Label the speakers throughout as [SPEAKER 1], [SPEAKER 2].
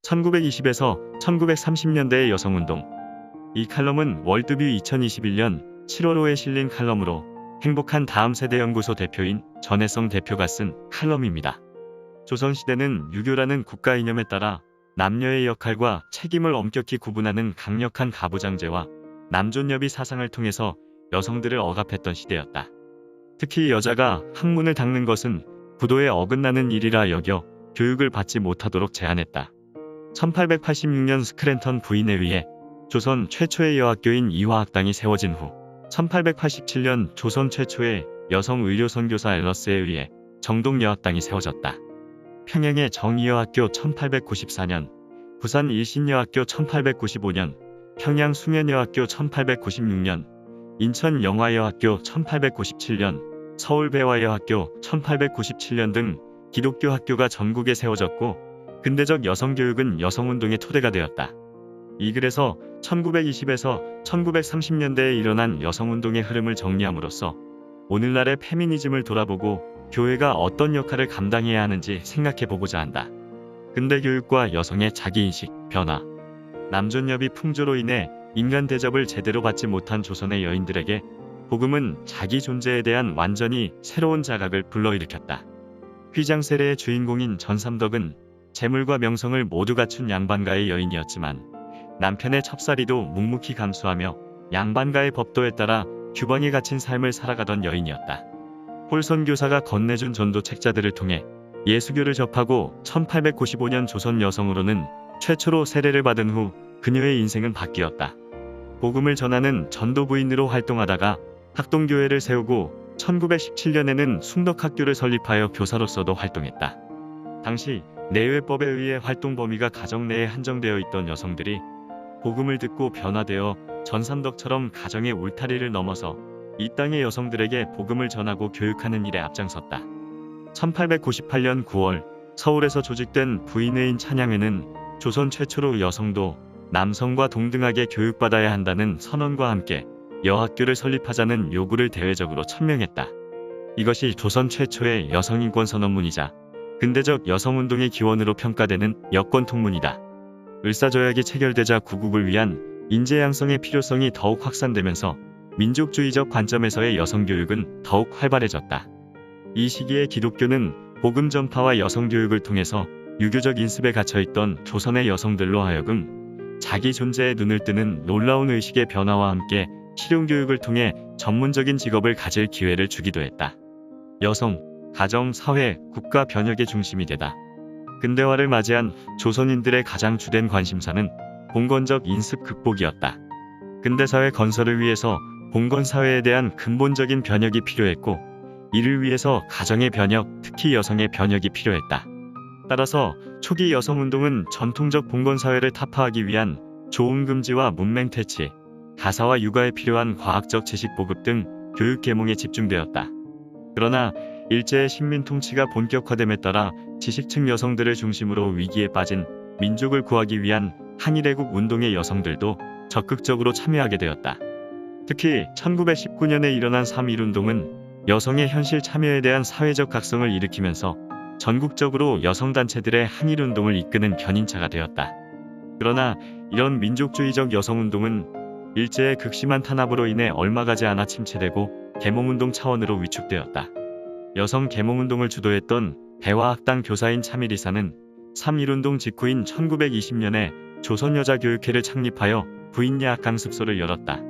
[SPEAKER 1] 1920에서 1930년대의 여성운동. 이 칼럼은 월드뷰 2021년 7월호에 실린 칼럼으로 행복한 다음 세대 연구소 대표인 전혜성 대표가 쓴 칼럼입니다. 조선시대는 유교라는 국가 이념에 따라 남녀의 역할과 책임을 엄격히 구분하는 강력한 가부장제와 남존여비 사상을 통해서 여성들을 억압했던 시대였다. 특히 여자가 학문을 닦는 것은 부도에 어긋나는 일이라 여겨 교육을 받지 못하도록 제한했다. 1886년 스크랜턴 부인에 의해 조선 최초의 여학교인 이화학당이 세워진 후 1887년 조선 최초의 여성 의료 선교사 앨러스에 의해 정동여학당이 세워졌다. 평양의 정의여학교 1894년, 부산 일신여학교 1895년, 평양 숭연여학교 1896년, 인천 영화여학교 1897년, 서울 배화여학교 1897년 등 기독교 학교가 전국에 세워졌고 근대적 여성교육은 여성운동의 토대가 되었다. 이 글에서 1920에서 1930년대에 일어난 여성운동의 흐름을 정리함으로써 오늘날의 페미니즘을 돌아보고 교회가 어떤 역할을 감당해야 하는지 생각해보고자 한다. 근대 교육과 여성의 자기인식, 변화. 남존여비 풍조로 인해 인간 대접을 제대로 받지 못한 조선의 여인들에게 복음은 자기 존재에 대한 완전히 새로운 자각을 불러일으켰다. 휘장세례의 주인공인 전삼덕은 재물과 명성을 모두 갖춘 양반가의 여인이었지만 남편의 첩살이도 묵묵히 감수하며 양반가의 법도에 따라 규범에 갇힌 삶을 살아가던 여인이었다. 홀선 교사가 건네준 전도 책자들을 통해 예수교를 접하고 1895년 조선 여성으로는 최초로 세례를 받은 후 그녀의 인생은 바뀌었다. 복음을 전하는 전도부인으로 활동하다가 학동교회를 세우고 1917년에는 숭덕학교를 설립하여 교사로서도 활동했다. 당시 내외법에 의해 활동 범위가 가정 내에 한정되어 있던 여성들이 복음을 듣고 변화되어 전삼덕처럼 가정의 울타리를 넘어서 이 땅의 여성들에게 복음을 전하고 교육하는 일에 앞장섰다. 1898년 9월 서울에서 조직된 부인회인 찬양회는 조선 최초로 여성도 남성과 동등하게 교육받아야 한다는 선언과 함께 여학교를 설립하자는 요구를 대외적으로 천명했다. 이것이 조선 최초의 여성인권 선언문이자 근대적 여성운동의 기원으로 평가되는 여권통문이다. 을사조약이 체결되자 구국을 위한 인재 양성의 필요성이 더욱 확산되면서 민족주의적 관점에서의 여성교육은 더욱 활발해졌다. 이 시기에 기독교는 복음 전파와 여성교육을 통해서 유교적 인습에 갇혀있던 조선의 여성들로 하여금 자기 존재에 눈을 뜨는 놀라운 의식의 변화와 함께 실용교육을 통해 전문적인 직업을 가질 기회를 주기도 했다. 여성, 가정, 사회, 국가 변혁의 중심이 되다. 근대화를 맞이한 조선인들의 가장 주된 관심사는 봉건적 인습 극복이었다. 근대사회 건설을 위해서 봉건사회에 대한 근본적인 변혁이 필요했고 이를 위해서 가정의 변혁, 특히 여성의 변혁이 필요했다. 따라서 초기 여성운동은 전통적 봉건사회를 타파하기 위한 조음금지와 문맹퇴치, 가사와 육아에 필요한 과학적 지식 보급 등 교육 계몽에 집중되었다. 그러나 일제의 식민통치가 본격화됨에 따라 지식층 여성들을 중심으로 위기에 빠진 민족을 구하기 위한 항일애국 운동의 여성들도 적극적으로 참여하게 되었다. 특히 1919년에 일어난 3.1운동은 여성의 현실 참여에 대한 사회적 각성을 일으키면서 전국적으로 여성단체들의 항일운동을 이끄는 견인차가 되었다. 그러나 이런 민족주의적 여성운동은 일제의 극심한 탄압으로 인해 얼마 가지 않아 침체되고 계몽운동 차원으로 위축되었다. 여성 계몽운동을 주도했던 배화학당 교사인 차밀이사는 3.1운동 직후인 1920년에 조선여자교육회를 창립하여 부인예학강습소를 열었다.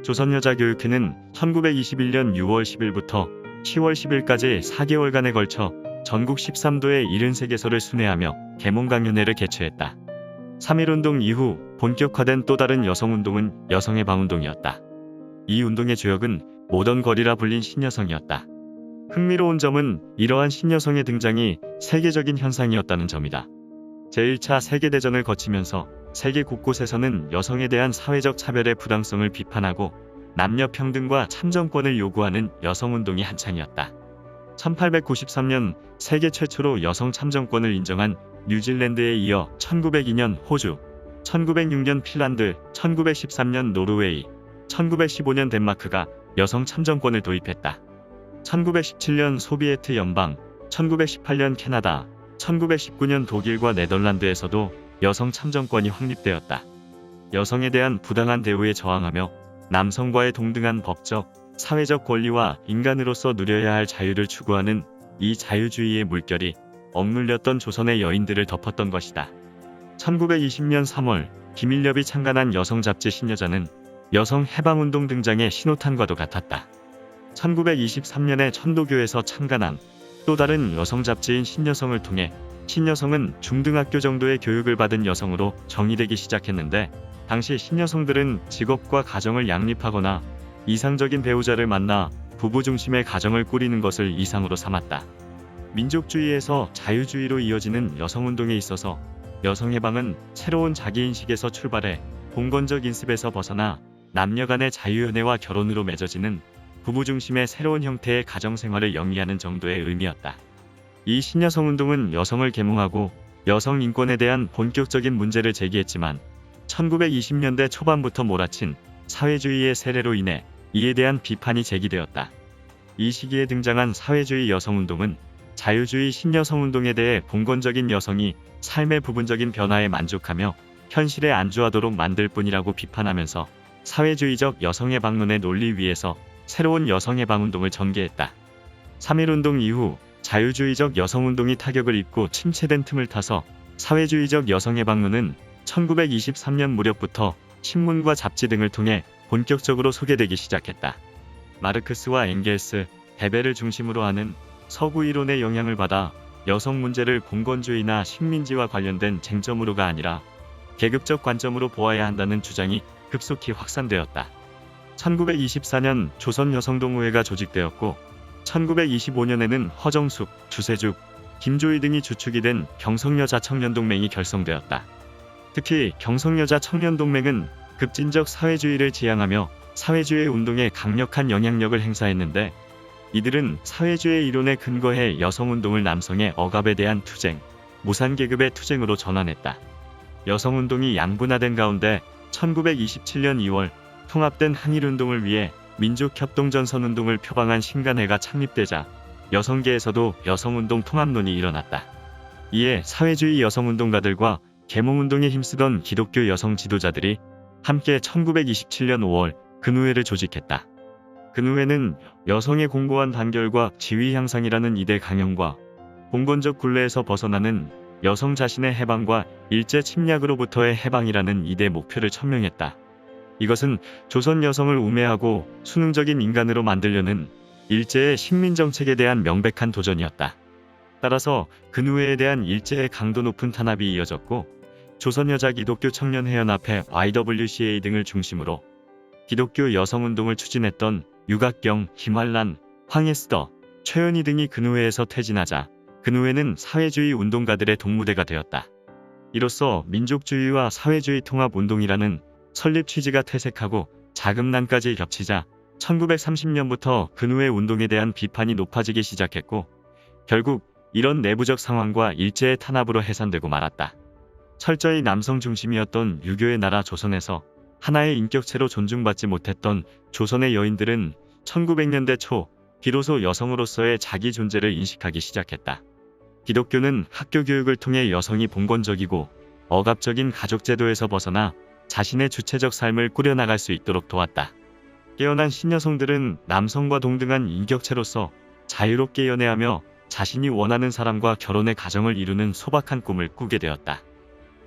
[SPEAKER 1] 조선여자교육회는 1921년 6월 10일부터 10월 10일까지 4개월간에 걸쳐 전국 13도의 73개소를 순회하며 계몽강연회를 개최했다. 3.1운동 이후 본격화된 또 다른 여성운동은 여성의 방운동이었다. 이 운동의 주역은 모던 걸이라 불린 신여성이었다. 흥미로운 점은 이러한 신여성의 등장이 세계적인 현상이었다는 점이다. 제1차 세계대전을 거치면서 세계 곳곳에서는 여성에 대한 사회적 차별의 부당성을 비판하고 남녀 평등과 참정권을 요구하는 여성운동이 한창이었다. 1893년 세계 최초로 여성 참정권을 인정한 뉴질랜드에 이어 1902년 호주, 1906년 핀란드, 1913년 노르웨이, 1915년 덴마크가 여성 참정권을 도입했다. 1917년 소비에트 연방, 1918년 캐나다, 1919년 독일과 네덜란드에서도 여성 참정권이 확립되었다. 여성에 대한 부당한 대우에 저항하며 남성과의 동등한 법적, 사회적 권리와 인간으로서 누려야 할 자유를 추구하는 이 자유주의의 물결이 억눌렸던 조선의 여인들을 덮었던 것이다. 1920년 3월 김일엽이 창간한 여성 잡지 신여자는 여성 해방운동 등장의 신호탄과도 같았다. 1923년에 천도교에서 창간한 또 다른 여성 잡지인 신여성을 통해 신여성은 중등학교 정도의 교육을 받은 여성으로 정의되기 시작했는데, 당시 신여성들은 직업과 가정을 양립하거나 이상적인 배우자를 만나 부부 중심의 가정을 꾸리는 것을 이상으로 삼았다. 민족주의에서 자유주의로 이어지는 여성운동에 있어서 여성해방은 새로운 자기인식에서 출발해 봉건적 인습에서 벗어나 남녀 간의 자유연애와 결혼으로 맺어지는 부부 중심의 새로운 형태의 가정생활을 영위하는 정도의 의미였다. 이 신여성운동은 여성을 계몽하고 여성 인권에 대한 본격적인 문제를 제기했지만 1920년대 초반부터 몰아친 사회주의의 세례로 인해 이에 대한 비판이 제기되었다. 이 시기에 등장한 사회주의 여성운동은 자유주의 신여성운동에 대해 봉건적인 여성이 삶의 부분적인 변화에 만족하며 현실에 안주하도록 만들 뿐이라고 비판하면서 사회주의적 여성해방론의 논리 위에서 새로운 여성해방운동을 전개했다. 3.1운동 이후 자유주의적 여성운동이 타격을 입고 침체된 틈을 타서 사회주의적 여성해방론은 1923년 무렵부터 신문과 잡지 등을 통해 본격적으로 소개되기 시작했다. 마르크스와 엥겔스, 베벨을 중심으로 하는 서구 이론의 영향을 받아 여성 문제를 봉건주의나 식민지와 관련된 쟁점으로가 아니라 계급적 관점으로 보아야 한다는 주장이 급속히 확산되었다. 1924년 조선여성동호회가 조직되었고 1925년에는 허정숙, 주세죽, 김조희 등이 주축이 된 경성여자청년동맹이 결성되었다. 특히 경성여자청년동맹은 급진적 사회주의를 지향하며 사회주의 운동에 강력한 영향력을 행사했는데, 이들은 사회주의 이론에 근거해 여성운동을 남성의 억압에 대한 투쟁, 무산계급의 투쟁으로 전환했다. 여성운동이 양분화된 가운데 1927년 2월 통합된 한일운동을 위해 민족협동전선운동을 표방한 신간회가 창립되자 여성계에서도 여성운동 통합론이 일어났다. 이에 사회주의 여성운동가들과 계몽운동에 힘쓰던 기독교 여성 지도자들이 함께 1927년 5월 근우회를 조직했다. 근우회는 여성의 공고한 단결과 지위 향상이라는 이대 강령과 봉건적 굴레에서 벗어나는 여성 자신의 해방과 일제 침략으로부터의 해방이라는 이대 목표를 천명했다. 이것은 조선 여성을 우매하고 수능적인 인간으로 만들려는 일제의 식민정책에 대한 명백한 도전이었다. 따라서 근우회에 대한 일제의 강도 높은 탄압이 이어졌고, 조선여자기독교청년회연합회 YWCA 등을 중심으로 기독교 여성운동을 추진했던 유각경, 김환란, 황예스더, 최연희 등이 근우회에서 퇴진하자 근우회는 사회주의 운동가들의 동무대가 되었다. 이로써 민족주의와 사회주의 통합운동이라는 설립 취지가 퇴색하고 자금난까지 겹치자 1930년부터 근우회 운동에 대한 비판이 높아지기 시작했고, 결국 이런 내부적 상황과 일제의 탄압으로 해산되고 말았다. 철저히 남성 중심이었던 유교의 나라 조선에서 하나의 인격체로 존중받지 못했던 조선의 여인들은 1900년대 초 비로소 여성으로서의 자기 존재를 인식하기 시작했다. 기독교는 학교 교육을 통해 여성이 봉건적이고 억압적인 가족제도에서 벗어나 자신의 주체적 삶을 꾸려나갈 수 있도록 도왔다. 깨어난 신여성들은 남성과 동등한 인격체로서 자유롭게 연애하며 자신이 원하는 사람과 결혼의 가정을 이루는 소박한 꿈을 꾸게 되었다.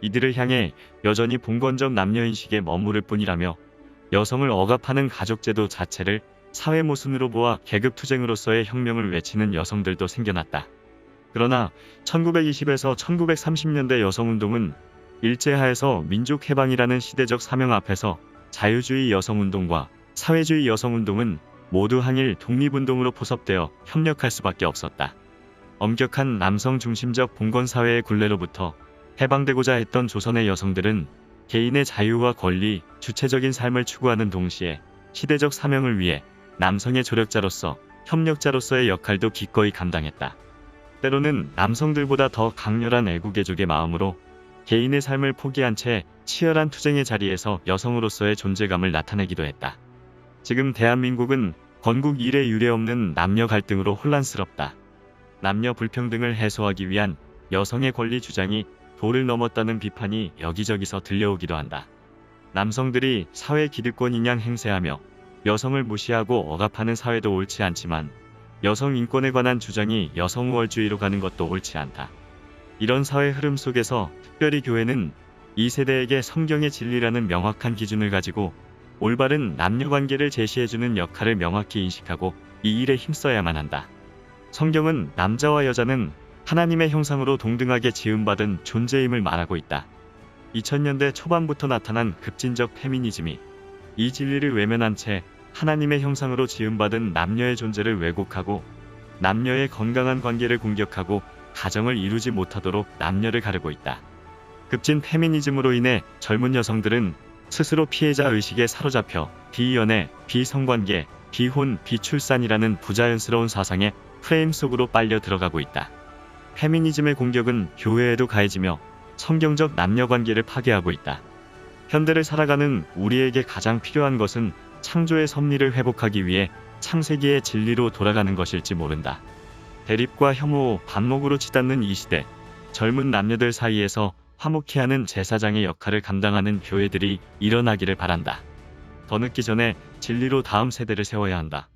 [SPEAKER 1] 이들을 향해 여전히 봉건적 남녀인식에 머무를 뿐이라며 여성을 억압하는 가족제도 자체를 사회 모순으로 보아 계급투쟁으로서의 혁명을 외치는 여성들도 생겨났다. 그러나 1920에서 1930년대 여성운동은 일제하에서 민족해방이라는 시대적 사명 앞에서 자유주의 여성운동과 사회주의 여성운동은 모두 항일 독립운동으로 포섭되어 협력할 수밖에 없었다. 엄격한 남성 중심적 봉건사회의 굴레로부터 해방되고자 했던 조선의 여성들은 개인의 자유와 권리, 주체적인 삶을 추구하는 동시에 시대적 사명을 위해 남성의 조력자로서, 협력자로서의 역할도 기꺼이 감당했다. 때로는 남성들보다 더 강렬한 애국애족의 마음으로 개인의 삶을 포기한 채 치열한 투쟁의 자리에서 여성으로서의 존재감을 나타내기도 했다. 지금 대한민국은 건국 이래 유례없는 남녀 갈등으로 혼란스럽다. 남녀 불평등을 해소하기 위한 여성의 권리 주장이 도를 넘었다는 비판이 여기저기서 들려오기도 한다. 남성들이 사회 기득권인 양 행세하며 여성을 무시하고 억압하는 사회도 옳지 않지만 여성 인권에 관한 주장이 여성 우월주의로 가는 것도 옳지 않다. 이런 사회 흐름 속에서 특별히 교회는 이 세대에게 성경의 진리라는 명확한 기준을 가지고 올바른 남녀관계를 제시해주는 역할을 명확히 인식하고 이 일에 힘써야만 한다. 성경은 남자와 여자는 하나님의 형상으로 동등하게 지음받은 존재임을 말하고 있다. 2000년대 초반부터 나타난 급진적 페미니즘이 이 진리를 외면한 채 하나님의 형상으로 지음받은 남녀의 존재를 왜곡하고 남녀의 건강한 관계를 공격하고 가정을 이루지 못하도록 남녀를 가르고 있다. 급진 페미니즘으로 인해 젊은 여성들은 스스로 피해자 의식에 사로잡혀 비연애, 비성관계, 비혼, 비출산이라는 부자연스러운 사상의 프레임 속으로 빨려 들어가고 있다. 페미니즘의 공격은 교회에도 가해지며 성경적 남녀관계를 파괴하고 있다. 현대를 살아가는 우리에게 가장 필요한 것은 창조의 섭리를 회복하기 위해 창세기의 진리로 돌아가는 것일지 모른다. 대립과 혐오, 반목으로 치닫는 이 시대, 젊은 남녀들 사이에서 화목케 하는 제사장의 역할을 감당하는 교회들이 일어나기를 바란다. 더 늦기 전에 진리로 다음 세대를 세워야 한다.